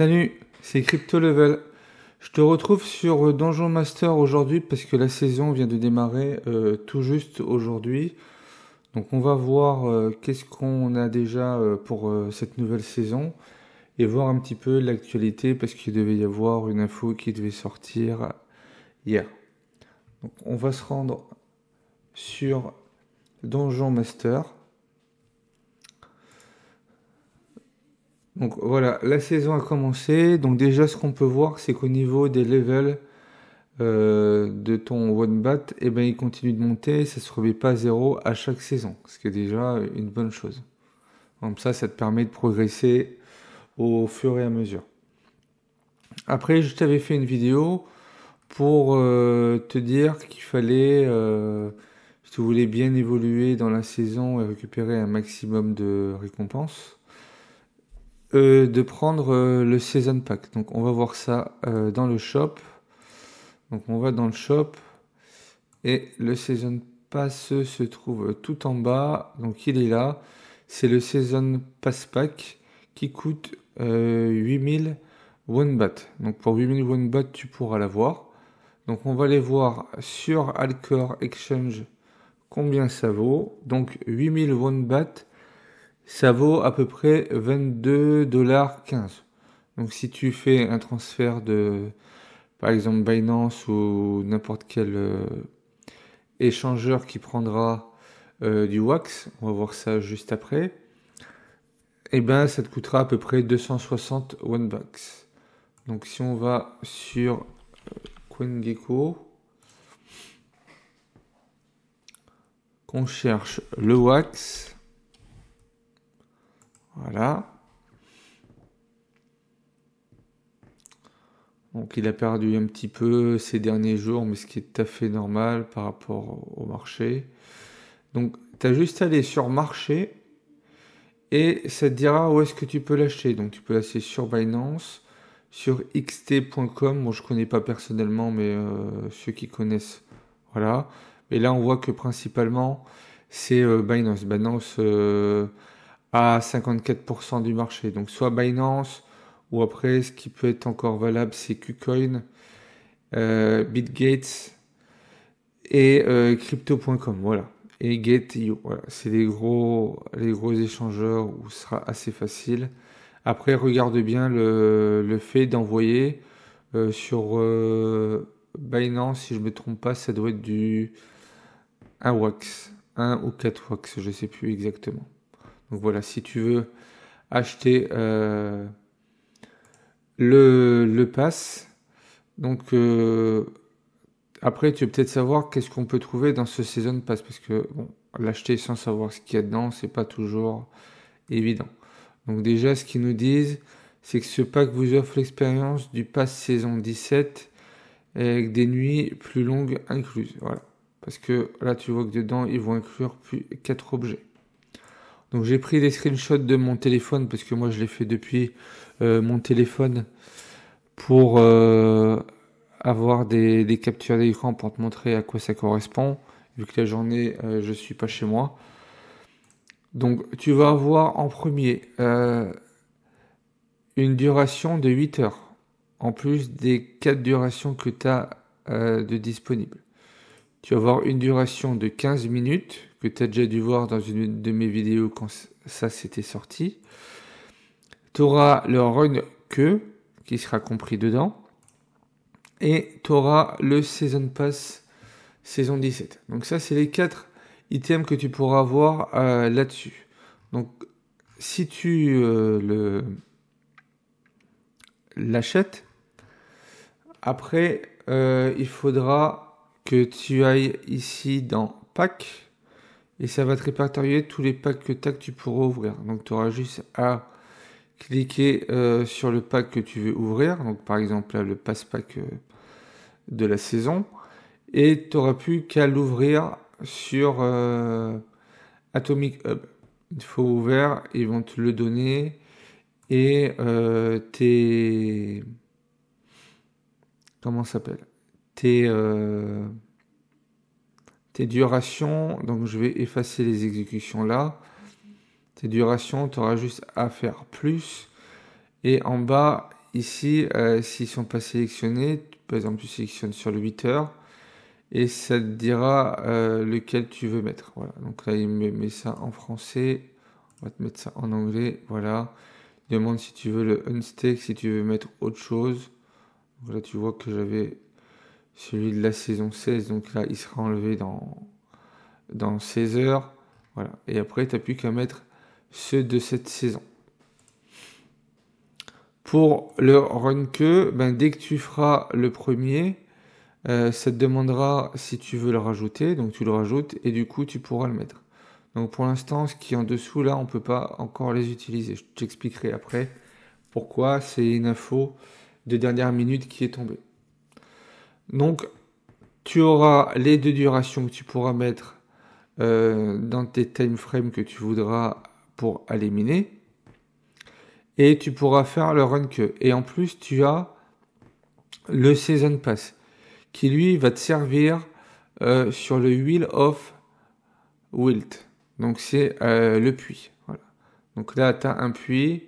Salut, c'est Crypto Level. Je te retrouve sur Donjon Master aujourd'hui parce que la saison vient de démarrer tout juste aujourd'hui. Donc on va voir qu'est-ce qu'on a déjà pour cette nouvelle saison et voir un petit peu l'actualité parce qu'il devait y avoir une info qui devait sortir hier. Donc on va se rendre sur Donjon Master. Donc voilà, la saison a commencé. Donc déjà, ce qu'on peut voir, c'est qu'au niveau des levels de ton one bat, eh ben, il continue de monter. Ça se remet pas à zéro à chaque saison, ce qui est déjà une bonne chose. Comme ça te permet de progresser au fur et à mesure. Après, je t'avais fait une vidéo pour te dire qu'il fallait, si tu voulais bien évoluer dans la saison et récupérer un maximum de récompenses, de prendre le Season Pack. Donc on va voir ça dans le shop. Donc on va dans le shop et le Season Pass se trouve tout en bas. Donc il est là. C'est le Season Pass Pack qui coûte 8000 One Bat. Donc pour 8000 One Bat tu pourras l'avoir. Donc on va aller voir sur Alcor Exchange combien ça vaut. Donc 8000 One Bat, ça vaut à peu près 22,15 $. Donc si tu fais un transfert de, par exemple, Binance ou n'importe quel échangeur qui prendra du Wax, on va voir ça juste après, et ben ça te coûtera à peu près 260 One Bucks. Donc si on va sur CoinGecko, qu'on cherche le Wax, voilà. Donc il a perdu un petit peu ces derniers jours, mais ce qui est tout à fait normal par rapport au marché. Donc tu as juste à aller sur marché et ça te dira où est-ce que tu peux l'acheter. Donc tu peux l'acheter sur Binance, sur xt.com. Moi je connais pas personnellement, mais ceux qui connaissent, voilà. Et là on voit que principalement c'est Binance. Binance à 54% du marché. Donc soit Binance, ou après ce qui peut être encore valable c'est KuCoin, BitGates et Crypto.com, voilà. Et Gate.io, voilà. C'est les gros échangeurs où ce sera assez facile. Après regarde bien le fait d'envoyer sur Binance, si je me trompe pas, ça doit être du 1 Wax, 1 ou 4 Wax, je sais plus exactement. Donc voilà, si tu veux acheter le pass, donc après tu veux peut-être savoir qu'est-ce qu'on peut trouver dans ce Season Pass, parce que bon, l'acheter sans savoir ce qu'il y a dedans, c'est pas toujours évident. Donc déjà, ce qu'ils nous disent, c'est que ce pack vous offre l'expérience du pass saison 17 avec des nuits plus longues incluses. Voilà. Parce que là, tu vois que dedans, ils vont inclure plus 4 objets. Donc j'ai pris des screenshots de mon téléphone parce que moi je l'ai fait depuis mon téléphone pour avoir des captures d'écran pour te montrer à quoi ça correspond, vu que la journée je suis pas chez moi. Donc tu vas avoir en premier une duration de 8 heures, en plus des 4 durations que tu as de disponibles. Tu vas avoir une duration de 15 minutes, que tu as déjà dû voir dans une de mes vidéos quand ça s'était sorti. Tu auras le run que, qui sera compris dedans. Et tu auras le Season Pass saison 17. Donc ça, c'est les 4 items que tu pourras avoir là-dessus. Donc, si tu l'achètes, après, il faudra que tu ailles ici dans Pack et ça va te répertorier tous les packs que tu pourras ouvrir. Donc tu auras juste à cliquer sur le pack que tu veux ouvrir. Donc par exemple là, le pass pack de la saison, et tu n'auras plus qu'à l'ouvrir sur Atomic Hub. Une fois ouvert, ils vont te le donner et tes comment ça s'appelle, tes durations. Donc je vais effacer les exécutions là. Tes durations, tu auras juste à faire plus, et en bas ici, s'ils sont pas sélectionnés, par exemple, tu sélectionnes sur le 8 heures et ça te dira lequel tu veux mettre. Voilà. Donc là, il me met ça en français. On va te mettre ça en anglais. Voilà. Il demande si tu veux le unstake, si tu veux mettre autre chose. Donc là, tu vois que j'avais celui de la saison 16. Donc là, il sera enlevé dans 16 heures. Voilà. Et après, tu n'as plus qu'à mettre ceux de cette saison. Pour le run que, ben, dès que tu feras le premier, ça te demandera si tu veux le rajouter. Donc tu le rajoutes et du coup, tu pourras le mettre. Donc pour l'instant, ce qui est en dessous, là, on ne peut pas encore les utiliser. Je t'expliquerai après pourquoi. C'est une info de dernière minute qui est tombée. Donc, tu auras les deux durations que tu pourras mettre dans tes time frames que tu voudras pour éliminer. Et tu pourras faire le run que. Et en plus, tu as le Season Pass qui, lui, va te servir sur le Wheel of Wilt. Donc, c'est le puits. Voilà. Donc là, tu as un puits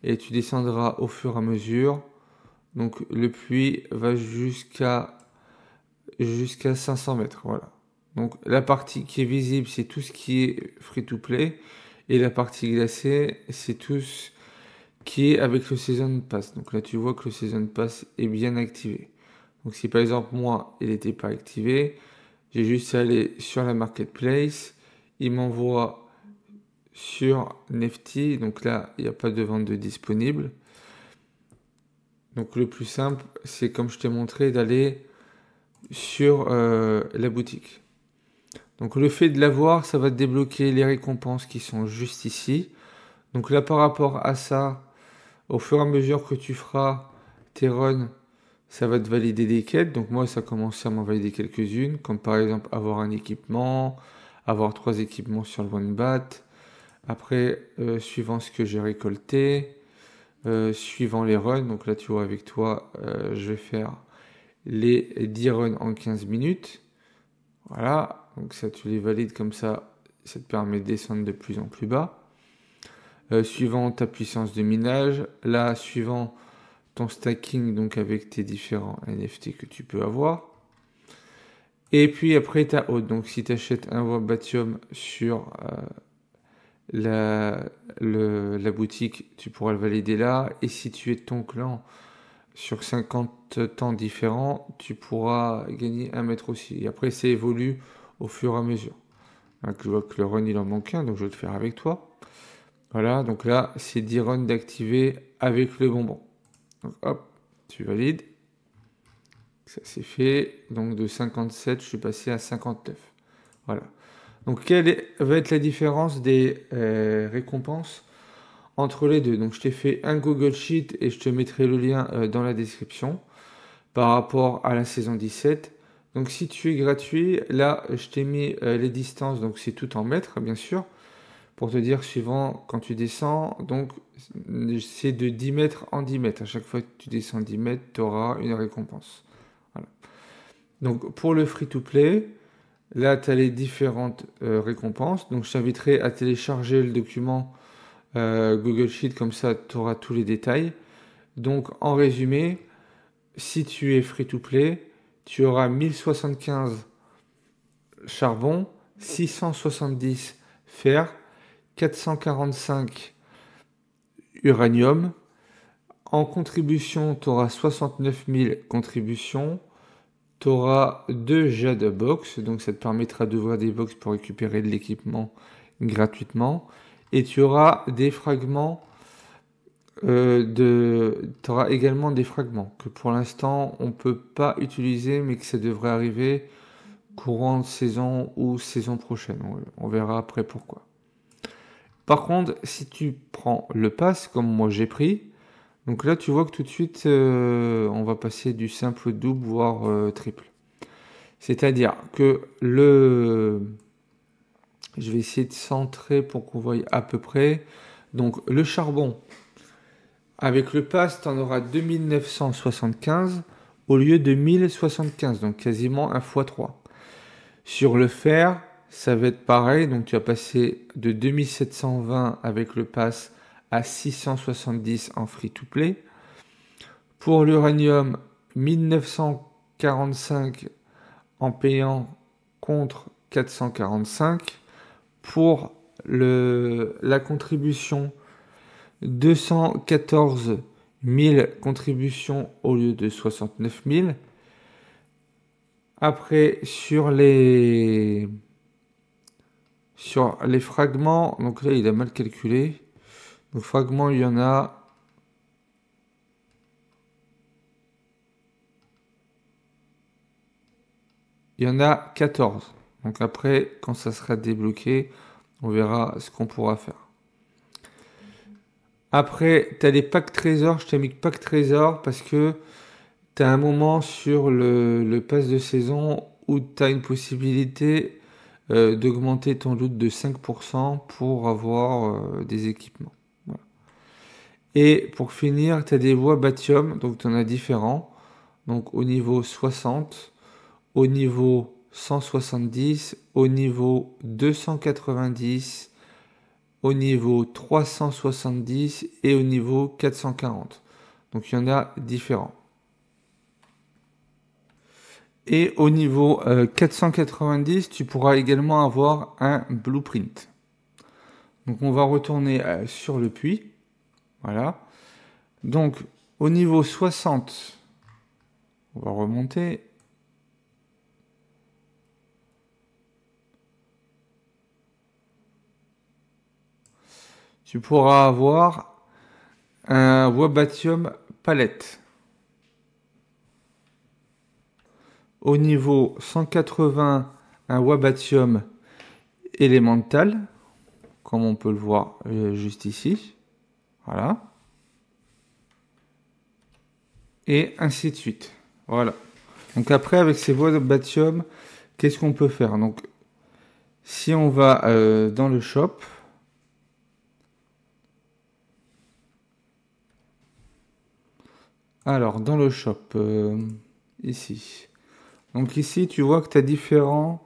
et tu descendras au fur et à mesure. Donc, le puits va jusqu'à 500 mètres. Voilà. Donc, la partie qui est visible, c'est tout ce qui est free-to-play. Et la partie glacée, c'est tout ce qui est avec le Season Pass. Donc là, tu vois que le Season Pass est bien activé. Donc si par exemple, moi, il n'était pas activé, j'ai juste à aller sur la marketplace, il m'envoie sur Nifty. Donc là, il n'y a pas de vente de disponible. Donc le plus simple, c'est comme je t'ai montré, d'aller sur la boutique. Donc le fait de l'avoir, ça va te débloquer les récompenses qui sont juste ici. Donc là, par rapport à ça, au fur et à mesure que tu feras tes runs, ça va te valider des quêtes. Donc moi, ça commence à m'en valider quelques-unes, comme par exemple avoir un équipement, avoir 3 équipements sur le OneBat. Après, suivant ce que j'ai récolté, suivant les runs, donc là tu vois avec toi, je vais faire les 10 runs en 15 minutes. Voilà, donc ça tu les valides comme ça te permet de descendre de plus en plus bas. Suivant ta puissance de minage, là suivant ton stacking, donc avec tes différents NFT que tu peux avoir. Et puis après ta haute, donc si tu achètes un Wobatium sur la boutique, tu pourras le valider là. Et si tu es de ton clan sur 50 temps différents, tu pourras gagner 1 mètre aussi. Et après ça évolue au fur et à mesure. Donc, je vois que le run il en manque un, donc je vais le faire avec toi. Voilà, donc là, c'est 10 runs d'activer avec le bonbon. Donc hop, tu valides. Ça c'est fait. Donc de 57, je suis passé à 59. Voilà. Donc quelle va être la différence des récompenses entre les deux? Donc je t'ai fait un Google Sheet et je te mettrai le lien dans la description par rapport à la saison 17. Donc si tu es gratuit, là je t'ai mis les distances, donc c'est tout en mètres bien sûr. Pour te dire, suivant quand tu descends, donc c'est de 10 mètres en 10 mètres. À chaque fois que tu descends 10 mètres, tu auras une récompense. Voilà. Donc pour le free-to-play, là tu as les différentes récompenses. Donc je t'inviterai à télécharger le document Google Sheet, comme ça tu auras tous les détails. Donc en résumé, si tu es free-to-play, tu auras 1075 charbon, 670 fer, 445 uranium. En contribution, tu auras 69 000 contributions. Tu auras 2 jade box, donc ça te permettra d'ouvrir des box pour récupérer de l'équipement gratuitement. Et tu auras des fragments tu auras également des fragments que pour l'instant on peut pas utiliser, mais que ça devrait arriver courant de saison ou saison prochaine. On verra après pourquoi. Par contre, si tu prends le pass, comme moi j'ai pris, donc là tu vois que tout de suite on va passer du simple au double, voire triple. C'est-à-dire que je vais essayer de centrer pour qu'on voie à peu près. Donc le charbon, avec le pass, tu en auras 2975 au lieu de 1075, donc quasiment 1 x 3. Sur le fer, ça va être pareil, donc tu vas passer de 2720 avec le pass à 670 en free-to-play. Pour l'uranium, 1945 en payant contre 445. Pour la contribution, 214 000 contributions au lieu de 69 000. Après, sur les fragments, donc là, il a mal calculé. Donc, fragments, il y en a... Il y en a 14. Donc après, quand ça sera débloqué, on verra ce qu'on pourra faire. Après, tu as les packs trésors. Je t'ai mis pack trésor parce que tu as un moment sur le pass de saison où tu as une possibilité d'augmenter ton loot de 5% pour avoir des équipements. Voilà. Et pour finir, tu as des voies Batium, donc tu en as différents. Donc au niveau 60, au niveau 170, au niveau 290, au niveau 370 et au niveau 440. Donc il y en a différents. Et au niveau 490, tu pourras également avoir un blueprint. Donc on va retourner sur le puits. Voilà. Donc au niveau 60, on va remonter. Tu pourras avoir un Wabatium palette. Au niveau 180, un Wabatium élémental, comme on peut le voir juste ici. Voilà. Et ainsi de suite. Voilà. Donc après, avec ces Wabatium, qu'est-ce qu'on peut faire? Donc, si on va dans le shop, alors dans le shop, ici. Donc ici, tu vois que tu as différents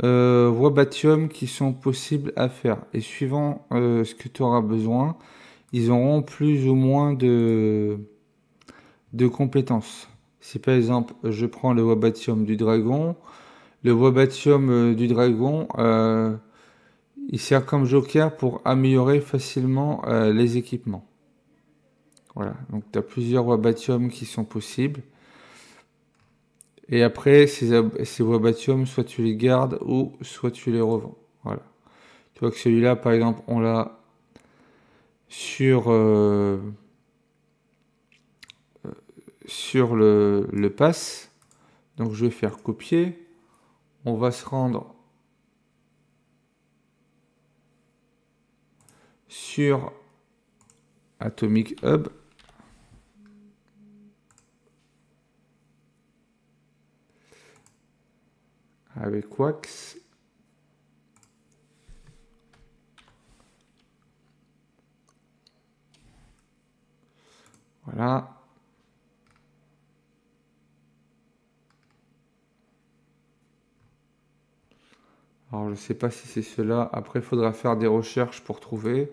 Wabatium qui sont possibles à faire. Et suivant ce que tu auras besoin, ils auront plus ou moins de compétences. Si par exemple, je prends le Wabatium du dragon, le Wabatium du dragon, il sert comme joker pour améliorer facilement les équipements. Voilà, donc tu as plusieurs Wabatium qui sont possibles. Et après, ces Wabatium, soit tu les gardes ou soit tu les revends. Voilà. Tu vois que celui-là, par exemple, on l'a sur le pass. Donc je vais faire copier. On va se rendre sur Atomic Hub. Avec Wax. Voilà. Alors, je ne sais pas si c'est cela. Après, il faudra faire des recherches pour trouver.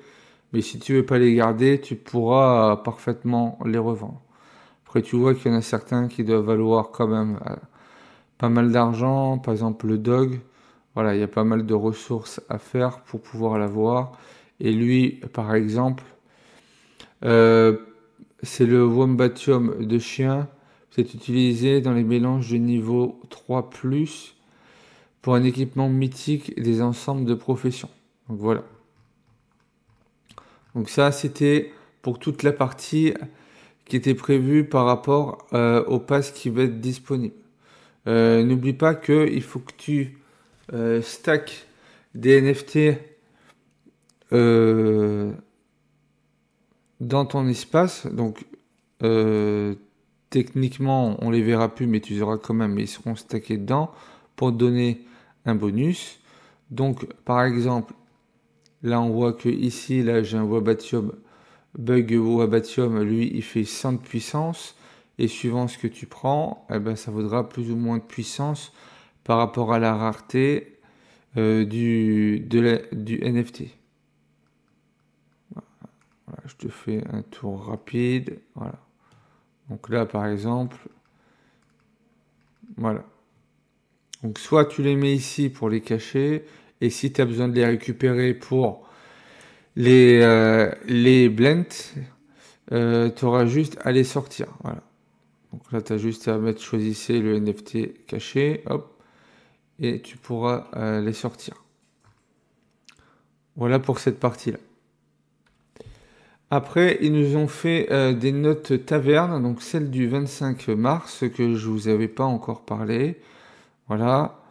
Mais si tu veux pas les garder, tu pourras parfaitement les revendre. Après, tu vois qu'il y en a certains qui doivent valoir quand même pas mal d'argent. Par exemple, le dog. Voilà, il y a pas mal de ressources à faire pour pouvoir l'avoir. Et lui, par exemple, c'est le Wombatium de chien. C'est utilisé dans les mélanges de niveau 3+, pour un équipement mythique et des ensembles de profession. Donc voilà. Donc ça, c'était pour toute la partie qui était prévue par rapport au pass qui va être disponible. N'oublie pas qu'il faut que tu stack des NFT dans ton espace. Donc techniquement, on les verra plus, mais tu les auras quand même, mais ils seront stackés dedans pour te donner un bonus. Donc par exemple, là on voit que ici, là j'ai un Wabatium, Bug Wabatium, lui il fait 100 de puissance. Et suivant ce que tu prends, eh ben, ça vaudra plus ou moins de puissance par rapport à la rareté du NFT. Voilà, je te fais un tour rapide. Voilà. Donc là, par exemple, voilà. Donc soit tu les mets ici pour les cacher, et si tu as besoin de les récupérer pour les blends, tu auras juste à les sortir. Voilà. Donc là, tu as juste à mettre choisissez le NFT caché, hop, et tu pourras les sortir. Voilà pour cette partie-là. Après, ils nous ont fait des notes taverne, donc celle du 25 mars que je vous avais pas encore parlé. Voilà.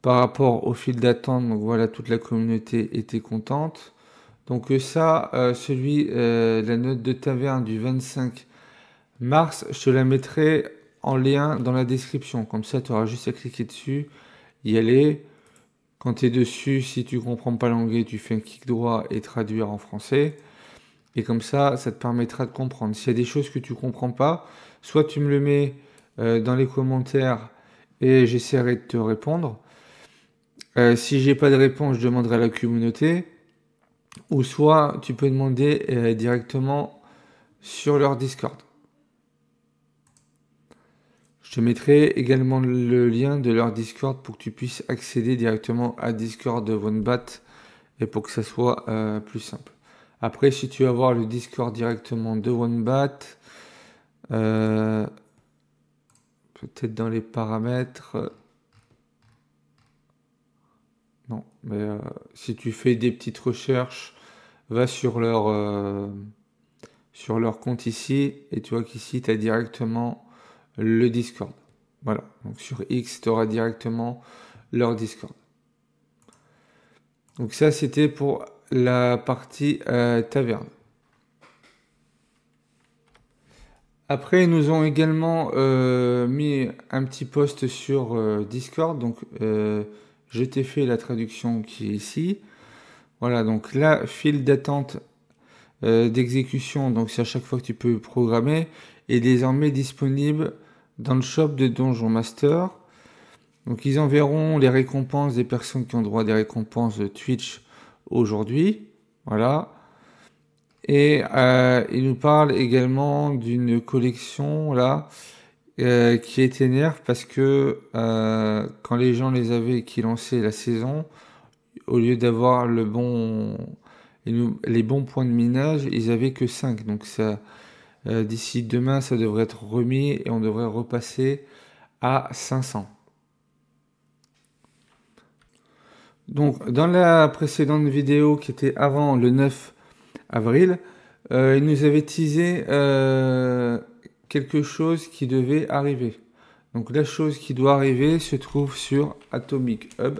Par rapport au fil d'attente, donc voilà, toute la communauté était contente. Donc ça, la note de taverne du 25 mars, je te la mettrai en lien dans la description. Comme ça, tu auras juste à cliquer dessus, y aller. Quand tu es dessus, si tu comprends pas l'anglais, tu fais un clic droit et traduire en français. Et comme ça te permettra de comprendre. S'il y a des choses que tu comprends pas, soit tu me le mets dans les commentaires et j'essaierai de te répondre. Si j'ai pas de réponse, je demanderai à la communauté. Ou soit tu peux demander directement sur leur Discord. Je te mettrai également le lien de leur Discord pour que tu puisses accéder directement à Discord de OneBat et pour que ça soit plus simple. Après, si tu veux avoir le Discord directement de OneBat, peut-être dans les paramètres. Non, mais si tu fais des petites recherches, va sur leur compte ici et tu vois qu'ici tu as directement le Discord. Voilà, donc sur X, tu auras directement leur Discord. Donc ça, c'était pour la partie taverne. Après, ils nous ont également mis un petit post sur Discord. Donc, je t'ai fait la traduction qui est ici. Voilà, donc là, file d'attente d'exécution, donc c'est à chaque fois que tu peux programmer, est désormais disponible dans le shop de Donjon Master. Donc ils enverront les récompenses des personnes qui ont droit à des récompenses de Twitch aujourd'hui. Voilà. Et il nous parle également d'une collection là qui était nerf parce que quand les gens les avaient qui lançaient la saison, au lieu d'avoir les bons points de minage, ils avaient que 5. Donc ça, d'ici demain, ça devrait être remis et on devrait repasser à 500. Donc dans la précédente vidéo qui était avant le 9 avril, il nous avait teasé quelque chose qui devait arriver. Donc la chose qui doit arriver se trouve sur Atomic Hub.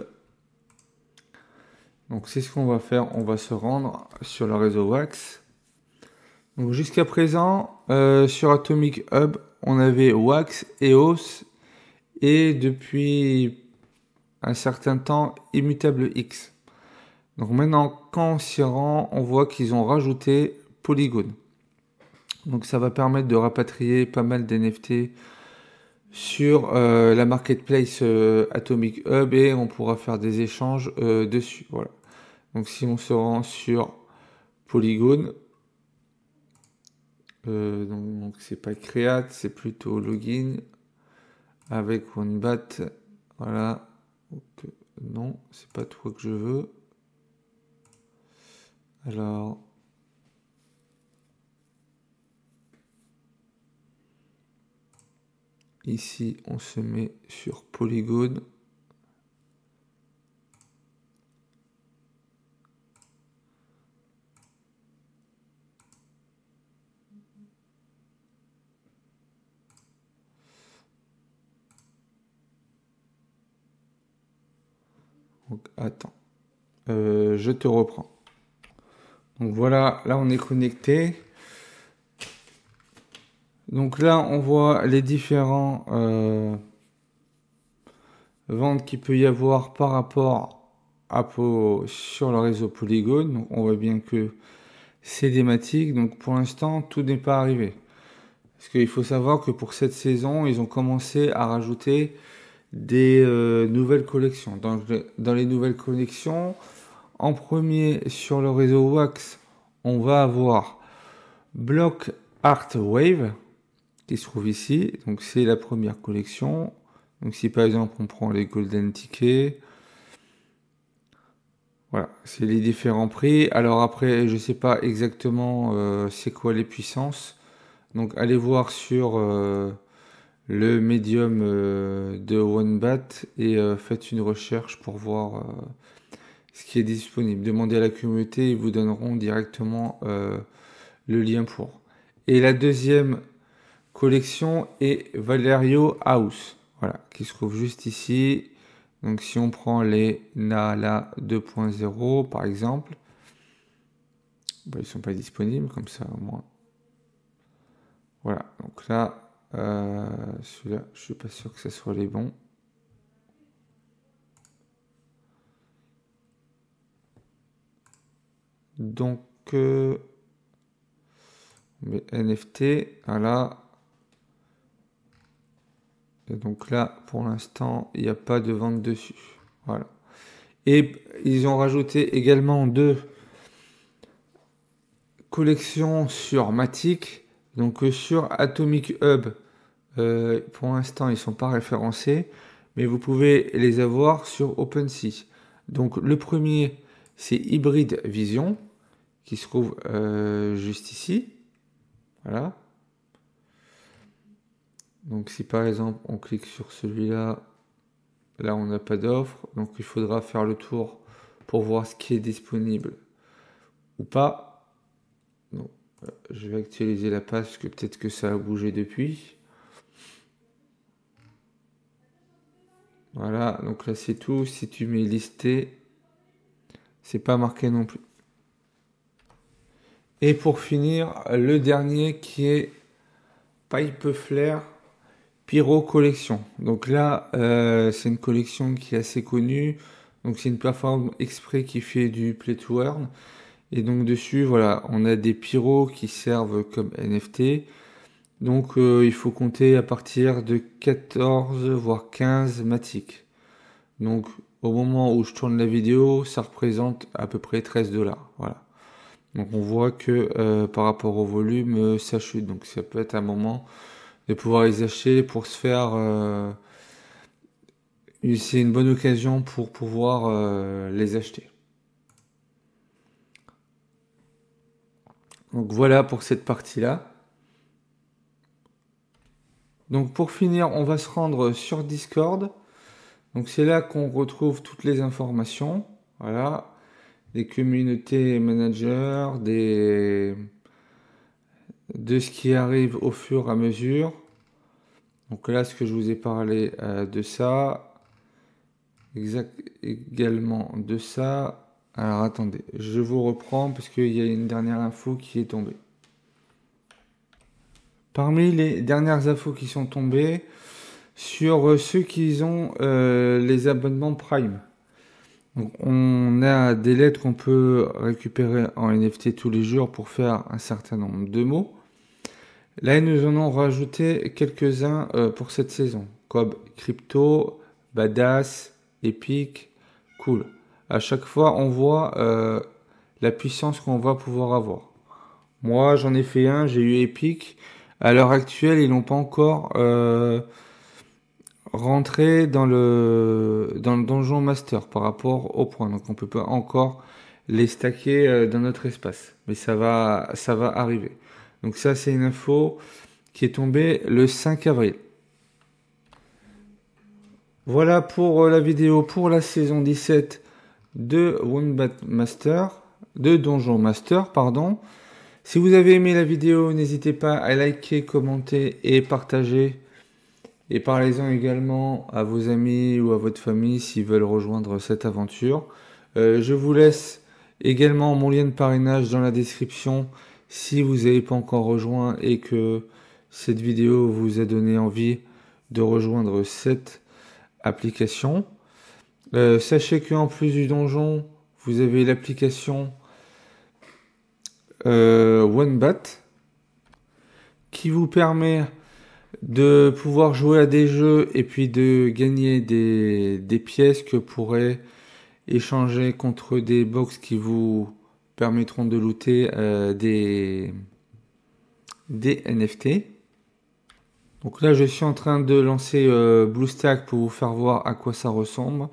Donc c'est ce qu'on va faire, on va se rendre sur le réseau Wax. Donc jusqu'à présent, sur Atomic Hub, on avait Wax, EOS et depuis un certain temps, Immutable X. Donc maintenant, quand on s'y rend, on voit qu'ils ont rajouté Polygon. Donc ça va permettre de rapatrier pas mal d'NFT sur la marketplace Atomic Hub et on pourra faire des échanges dessus. Voilà. Donc si on se rend sur Polygon, donc c'est pas create, c'est plutôt login avec OneBat. Voilà. Donc, non, c'est pas toi que je veux. Alors, ici, on se met sur Polygon. Donc, attends, je te reprends. Donc voilà, là on est connecté. Donc là, on voit les différents ventes qu'il peut y avoir par rapport sur le réseau Polygon. Donc on voit bien que c'est thématique. Donc pour l'instant, tout n'est pas arrivé. Parce qu'il faut savoir que pour cette saison, ils ont commencé à rajouter des nouvelles collections. Dans les nouvelles collections, en premier sur le réseau Wax, on va avoir Block Art Wave qui se trouve ici. Donc c'est la première collection. Donc si par exemple on prend les Golden Tickets, voilà, c'est les différents prix. Alors après, je sais pas exactement c'est quoi les puissances. Donc allez voir sur le médium de OneBat et faites une recherche pour voir ce qui est disponible. Demandez à la communauté, ils vous donneront directement le lien pour. Et la deuxième collection est Valerio House, voilà, qui se trouve juste ici. Donc si on prend les Nala 2.0 par exemple, ben, ils sont pas disponibles comme ça au moins. Voilà, donc là, celui-là, je suis pas sûr que ce soit les bons. Donc, mais NFT, voilà. Et donc là, pour l'instant, il n'y a pas de vente dessus. Voilà. Et ils ont rajouté également 2 collections sur Matic. Donc sur Atomic Hub, pour l'instant, ils ne sont pas référencés, mais vous pouvez les avoir sur OpenSea. Donc le premier, c'est Hybrid Vision, qui se trouve juste ici. Voilà. Donc si par exemple on clique sur celui-là, là on n'a pas d'offre, donc il faudra faire le tour pour voir ce qui est disponible ou pas. Donc, je vais actualiser la page parce que peut-être que ça a bougé depuis. Voilà, donc là c'est tout. Si tu mets listé, c'est pas marqué non plus. Et pour finir, le dernier qui est Pipe Flare Pyro Collection. Donc là, c'est une collection qui est assez connue. Donc c'est une plateforme exprès qui fait du play to earn. Et donc dessus, voilà, on a des pyros qui servent comme NFT. Donc il faut compter à partir de 14 voire 15 Matic. Donc au moment où je tourne la vidéo, ça représente à peu près 13 $. Voilà. Donc on voit que par rapport au volume, ça chute. Donc ça peut être un moment de pouvoir les acheter pour se faire... c'est une bonne occasion pour pouvoir les acheter. Donc voilà pour cette partie-là. Donc pour finir, on va se rendre sur Discord. Donc c'est là qu'on retrouve toutes les informations. Voilà. Des communautés managers, de ce qui arrive au fur et à mesure. Donc là, ce que je vous ai parlé de ça. Également de ça. Alors attendez, je vous reprends parce qu'il y a une dernière info qui est tombée. Parmi les dernières infos qui sont tombées, sur ceux qui ont les abonnements Prime. Donc, on a des lettres qu'on peut récupérer en NFT tous les jours pour faire un certain nombre de mots. Là, ils nous en ont rajouté quelques-uns pour cette saison, comme Crypto, Badass, Epic, Cool. À chaque fois, on voit la puissance qu'on va pouvoir avoir. Moi, j'en ai fait un, j'ai eu Epic. À l'heure actuelle, ils n'ont pas encore rentré dans le donjon master par rapport au point. Donc, on peut pas encore les stacker dans notre espace. Mais ça va arriver. Donc ça, c'est une info qui est tombée le 5 avril. Voilà pour la vidéo pour la saison 17 de Wombat Master, de Donjon Master, pardon. Si vous avez aimé la vidéo, n'hésitez pas à liker, commenter et partager. Et parlez-en également à vos amis ou à votre famille s'ils veulent rejoindre cette aventure. Je vous laisse également mon lien de parrainage dans la description si vous n'avez pas encore rejoint et que cette vidéo vous a donné envie de rejoindre cette application. Sachez qu'en plus du donjon, vous avez l'application OneBat qui vous permet de pouvoir jouer à des jeux et puis de gagner des pièces que pourrez échanger contre des box qui vous permettront de looter des NFT. Donc là, je suis en train de lancer BlueStack pour vous faire voir à quoi ça ressemble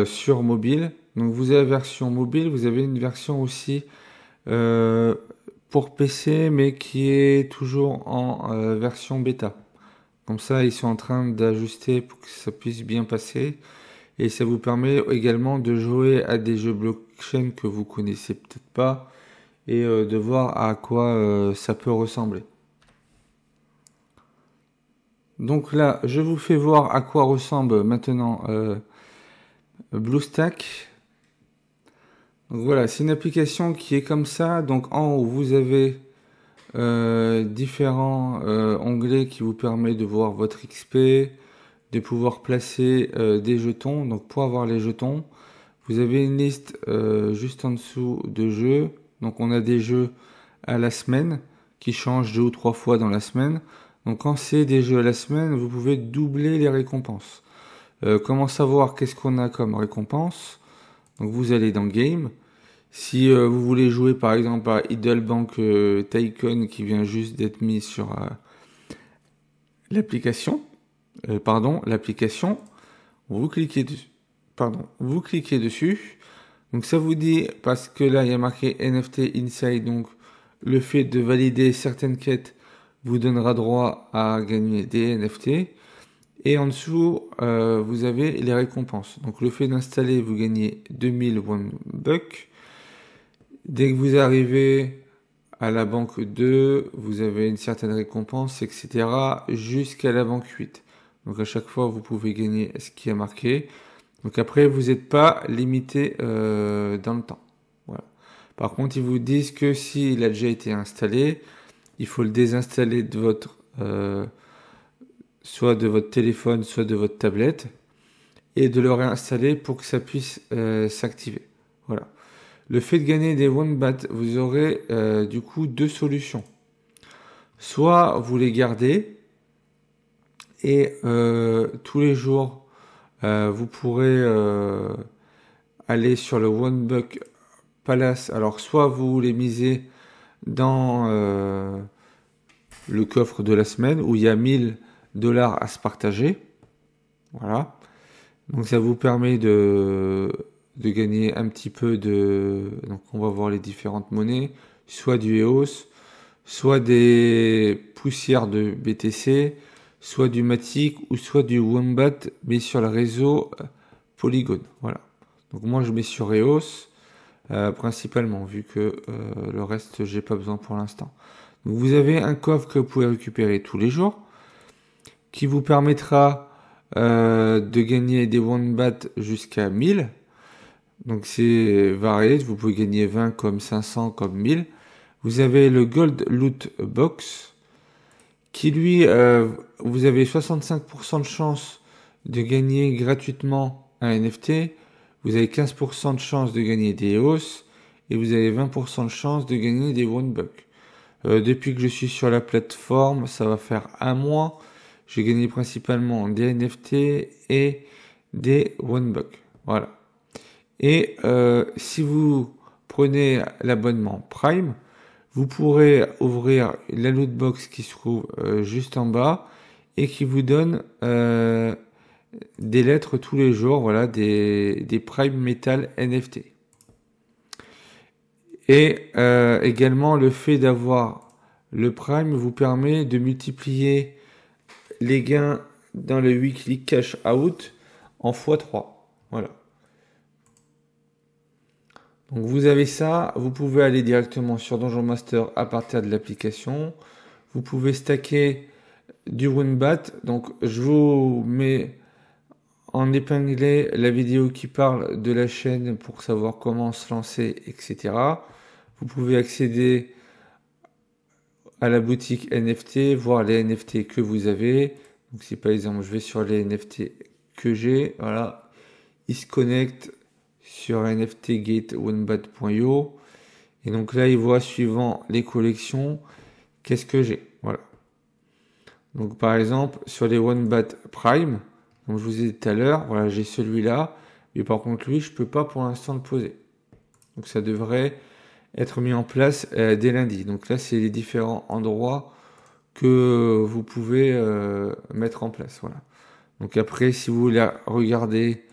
sur mobile. Donc vous avez la version mobile, vous avez une version aussi pour PC, mais qui est toujours en version bêta. Comme ça, ils sont en train d'ajuster pour que ça puisse bien passer. Et ça vous permet également de jouer à des jeux blockchain que vous connaissez peut-être pas et de voir à quoi ça peut ressembler. Donc là, je vous fais voir à quoi ressemble maintenant BlueStack. Donc voilà, c'est une application qui est comme ça. Donc en haut, vous avez différents onglets qui vous permettent de voir votre XP, de pouvoir placer des jetons. Donc pour avoir les jetons, vous avez une liste juste en dessous de jeux. Donc on a des jeux à la semaine qui changent 2 ou 3 fois dans la semaine. Donc quand c'est des jeux à la semaine, vous pouvez doubler les récompenses. Comment savoir qu'est-ce qu'on a comme récompense? Donc vous allez dans Game. Si vous voulez jouer par exemple à Idle Bank Tycoon qui vient juste d'être mis sur l'application, vous cliquez dessus. Vous cliquez dessus. Donc ça vous dit, parce que là il y a marqué NFT Inside, donc le fait de valider certaines quêtes vous donnera droit à gagner des NFT. Et en dessous, vous avez les récompenses. Donc le fait d'installer, vous gagnez 2000 OneBucks. Dès que vous arrivez à la banque 2, vous avez une certaine récompense, etc. jusqu'à la banque 8. Donc à chaque fois, vous pouvez gagner ce qui est marqué. Donc après, vous n'êtes pas limité dans le temps. Voilà. Par contre, ils vous disent que s'il a déjà été installé, il faut le désinstaller de votre soit de votre téléphone, soit de votre tablette, et de le réinstaller pour que ça puisse s'activer. Voilà. Le fait de gagner des OneBat, vous aurez du coup 2 solutions. Soit vous les gardez et tous les jours vous pourrez aller sur le OneBuck Palace. Alors soit vous les misez dans le coffre de la semaine où il y a 1000 $ à se partager. Voilà. Donc ça vous permet de gagner un petit peu de... Donc on va voir les différentes monnaies. Soit du EOS, soit des poussières de BTC, soit du Matic ou soit du Wombat, mais sur le réseau Polygon. Voilà. Donc moi je mets sur EOS principalement, vu que le reste j'ai pas besoin pour l'instant. Donc vous avez un coffre que vous pouvez récupérer tous les jours, qui vous permettra de gagner des OneBat jusqu'à 1000. Donc c'est varié, vous pouvez gagner 20 comme 500 comme 1000. Vous avez le Gold Loot Box qui lui, vous avez 65% de chance de gagner gratuitement un NFT. Vous avez 15% de chance de gagner des EOS et vous avez 20% de chance de gagner des OneBucks. Depuis que je suis sur la plateforme, ça va faire un mois. J'ai gagné principalement des NFT et des OneBucks. Voilà. Et si vous prenez l'abonnement Prime, vous pourrez ouvrir la lootbox qui se trouve juste en bas et qui vous donne des lettres tous les jours, voilà, des Prime Metal NFT. Et également le fait d'avoir le Prime vous permet de multiplier les gains dans le weekly cash out en x3. Voilà. Donc vous avez ça, vous pouvez aller directement sur Donjon Master à partir de l'application. Vous pouvez stacker du OneBat. Donc je vous mets en épinglé la vidéo qui parle de la chaîne pour savoir comment se lancer, etc. Vous pouvez accéder à la boutique NFT, voir les NFT que vous avez. Donc si par exemple je vais sur les NFT que j'ai, voilà, ils se connectent sur nftgate.onebat.io et donc là il voit suivant les collections qu'est-ce que j'ai. Voilà. Donc par exemple sur les OneBat Prime, donc je vous ai dit tout à l'heure, voilà, j'ai celui-là, mais par contre lui je peux pas pour l'instant le poser. Donc ça devrait être mis en place dès lundi. Donc là, c'est les différents endroits que vous pouvez mettre en place. Voilà. Donc après, si vous voulez regarder,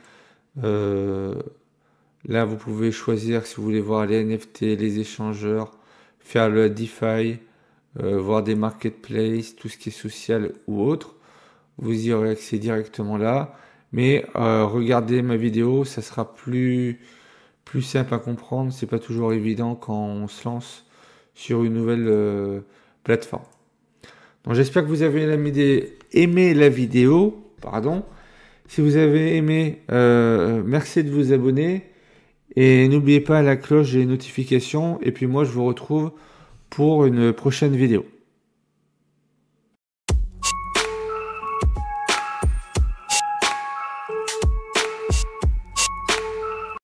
là, vous pouvez choisir si vous voulez voir les NFT, les échangeurs, faire le DeFi, voir des marketplaces, tout ce qui est social ou autre. Vous y aurez accès directement là. Mais regardez ma vidéo, ça sera plus simple à comprendre. C'est pas toujours évident quand on se lance sur une nouvelle plateforme. Donc j'espère que vous avez aimé la vidéo. Pardon. Si vous avez aimé, merci de vous abonner. Et n'oubliez pas la cloche des notifications. Et puis moi, je vous retrouve pour une prochaine vidéo.